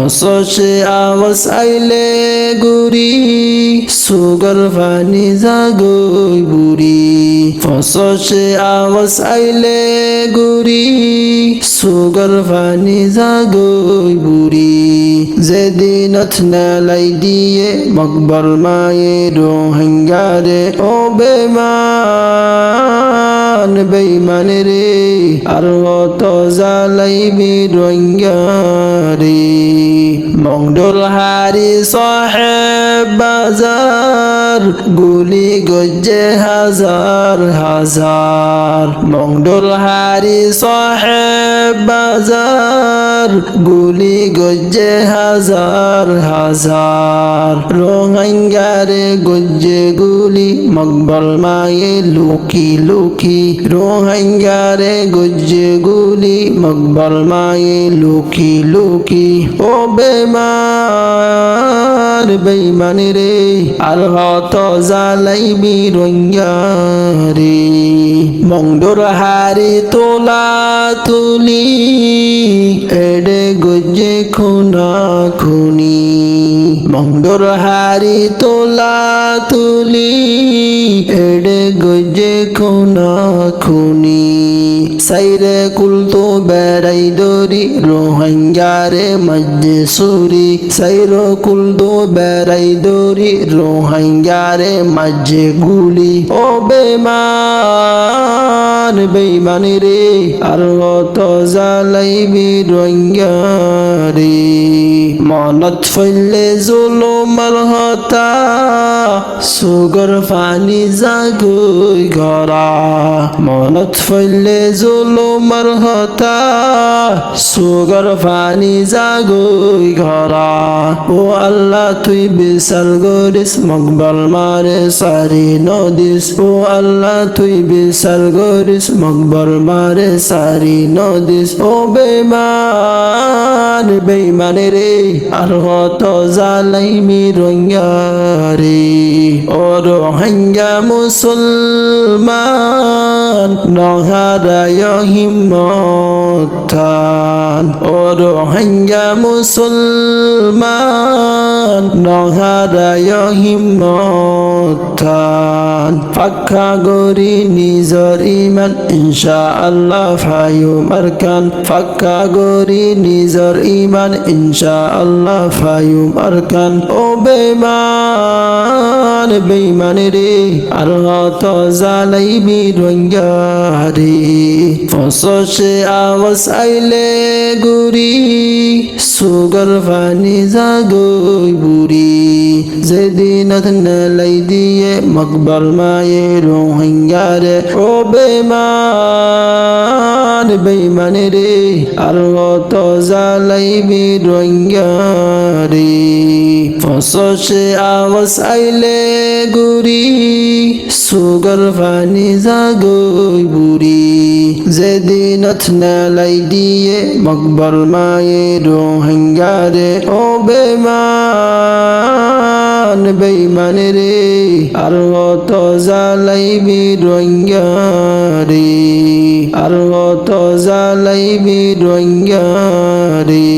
ফসসে আওয়াজ আইলে গুরি সুগর পানি জাগই বুড়ি ফসসে আওয়াজ আইলে গুরি সুগর পানি জাগই বুড়ি যেদিনত নালাই দিয়ে মকবল মায়ের রোহিঙ্গারে ও বেমান বেইমান রে আর অত জালাইবি রোহিঙ্গারে মংডল হারি সাহেব বাজার গুলি গজ্জে হাজার হাজার মংডল হারি সাহেব বাজার গুলি গজ্জে হাজার হাজার রোহিঙ্গারে গজ্জে গুলি মকবল মায়ে লুকি লুকি রোহিঙ্গারে গজ্জে গুলি মকবল মায়ে লুকি লুকি ও বেমান বেইমান রে আর হত জালাইবি রোহিঙ্গারে মংডর হারি তোলা তুলি এডে গজ্জে খুনা খুনি মংডর হারি তোলা তুলি এডে গজ্জে খুনা খুনি সাইরে কুলতো বেড়াই দরি রোহিঙ্গারে মজ্জে সুরি সাইর কুলতো বেড়াই দরি রোহিঙ্গারে মজ্জে গুলি ও বেমান বেইমান রে আর অত জালাইবি রোহিঙ্গারে মনত ফেললে জুলুমার হতা সুগর পানি জাগই ঘরা মনত ফেললে জুলুমার হতা সুগর পানি জাগই ঘরা ও আল্লাহ তুই বিশাল গরিস মকবল মারে সারি নদিস ও আল্লাহ তুই বিশাল গরিস মকবল মারে সারি নদিস ও বেমান বেইমান রে আর হত জালাইবি রোহিঙ্গারে ও রোহিঙ্গা মুসলমান নহারায় হিম্মতান ও রোহিঙ্গা মুসলমান নহারায় হিম্মতান পাক্কা গরি নিজর ইমান ইনশাআল্লাহ ফায়ু মারকান পাক্কা গরি নিজর ইমান ইনশাআল্লাহ ফায়ু মারকান ও বেমান বেইমান রে আর হত জালাইবি রোহিঙ্গারে ফসসে আওয়াজ আইলে গুরি সুগর পানি জাগই বুড়ি যেদিনত নালাই দিয়ে মকবল মায়ে রোহিঙ্গারে ও বেমান বেইমান রে আর অত জালাইবি রোহিঙ্গারে ফসসে আওয়াজ আইলে গুরি সুগর পানি জাগই বুড়ি যেদিনত নালাই দিয়ে মকবল মায়ে রোহিঙ্গারে ও বেমান বেইমান রে আর অত জালাইবি রোহিঙ্গারে আর অত জালাইবি রোহিঙ্গারে